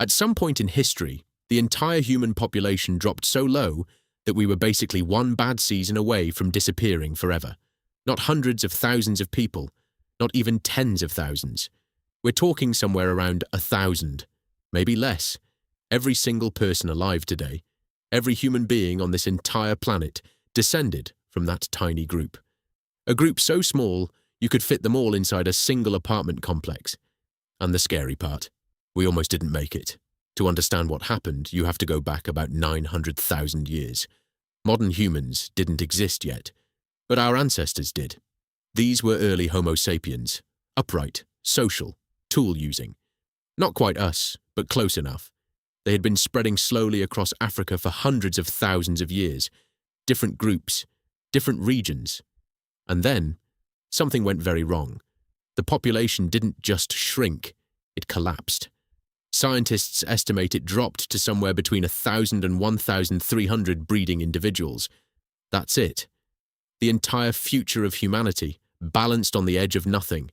At some point in history, the entire human population dropped so low that we were basically one bad season away from disappearing forever. Not hundreds of thousands of people, not even tens of thousands. We're talking somewhere around 1,000, maybe less. Every single person alive today, every human being on this entire planet, descended from that tiny group. A group so small, you could fit them all inside a single apartment complex. And the scary part, we almost didn't make it. To understand what happened, you have to go back about 900,000 years. Modern humans didn't exist yet, but our ancestors did. These were early Homo sapiens, upright, social, tool-using. Not quite us, but close enough. They had been spreading slowly across Africa for hundreds of thousands of years. Different groups, different regions. And then, something went very wrong. The population didn't just shrink, it collapsed. Scientists estimate it dropped to somewhere between 1,000 and 1,300 breeding individuals. That's it. The entire future of humanity, balanced on the edge of nothing.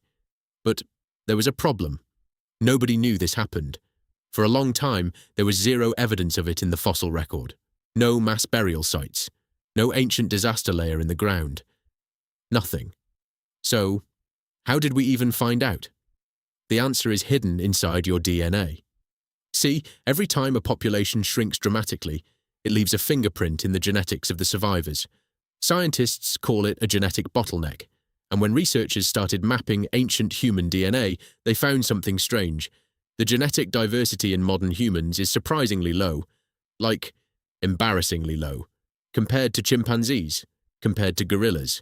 But there was a problem. Nobody knew this happened. For a long time, there was zero evidence of it in the fossil record. No mass burial sites. No ancient disaster layer in the ground. Nothing. So, how did we even find out? The answer is hidden inside your DNA. See, every time a population shrinks dramatically, it leaves a fingerprint in the genetics of the survivors. Scientists call it a genetic bottleneck, and when researchers started mapping ancient human DNA, they found something strange. The genetic diversity in modern humans is surprisingly low, like embarrassingly low, compared to chimpanzees, compared to gorillas,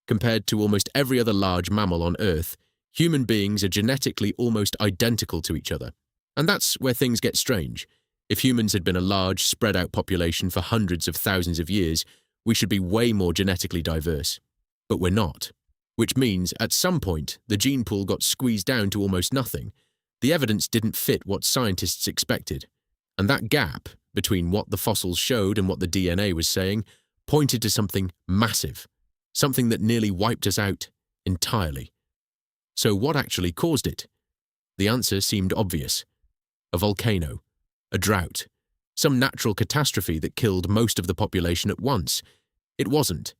compared to almost every other large mammal on Earth. Human beings are genetically almost identical to each other. And that's where things get strange. If humans had been a large, spread-out population for hundreds of thousands of years, we should be way more genetically diverse. But we're not. Which means, at some point, the gene pool got squeezed down to almost nothing. The evidence didn't fit what scientists expected. And that gap, between what the fossils showed and what the DNA was saying, pointed to something massive. Something that nearly wiped us out entirely. So what actually caused it? The answer seemed obvious. A volcano, a drought, some natural catastrophe that killed most of the population at once. It wasn't.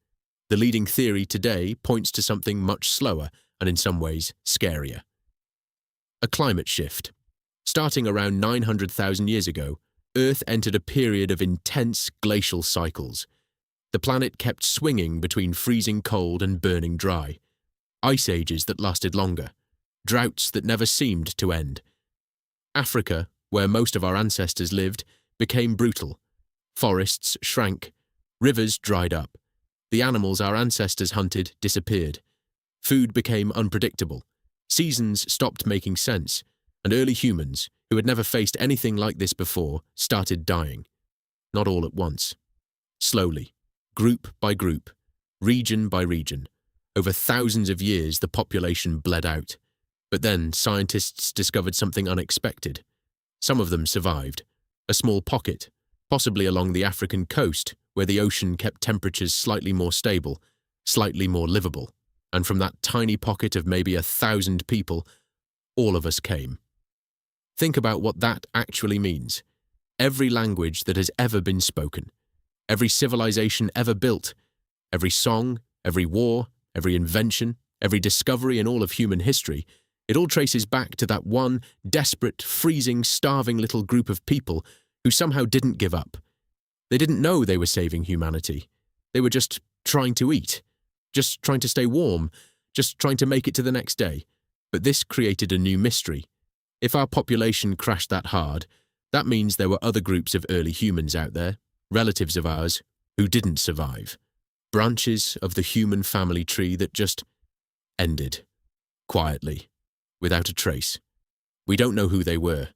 The leading theory today points to something much slower and in some ways scarier. A climate shift. Starting around 900,000 years ago, Earth entered a period of intense glacial cycles. The planet kept swinging between freezing cold and burning dry. Ice ages that lasted longer. Droughts that never seemed to end. Africa, where most of our ancestors lived, became brutal. Forests shrank. Rivers dried up. The animals our ancestors hunted disappeared. Food became unpredictable. Seasons stopped making sense. And early humans, who had never faced anything like this before, started dying. Not all at once. Slowly, group by group, region by region. Over thousands of years, the population bled out. But then scientists discovered something unexpected. Some of them survived. A small pocket, possibly along the African coast, where the ocean kept temperatures slightly more stable, slightly more livable. And from that tiny pocket of maybe 1,000 people, all of us came. Think about what that actually means. Every language that has ever been spoken, every civilization ever built, every song, every war, every invention, every discovery in all of human history, it all traces back to that one desperate, freezing, starving little group of people who somehow didn't give up. They didn't know they were saving humanity. They were just trying to eat, just trying to stay warm, just trying to make it to the next day. But this created a new mystery. If our population crashed that hard, that means there were other groups of early humans out there, relatives of ours, who didn't survive. Branches of the human family tree that just ended, quietly, without a trace. We don't know who they were.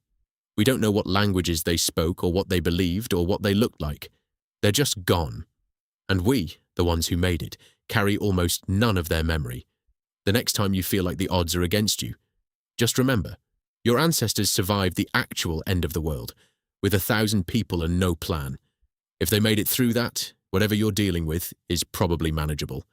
We don't know what languages they spoke or what they believed or what they looked like. They're just gone. And we, the ones who made it, carry almost none of their memory. The next time you feel like the odds are against you, just remember, your ancestors survived the actual end of the world, with 1,000 people and no plan. If they made it through that, whatever you're dealing with is probably manageable.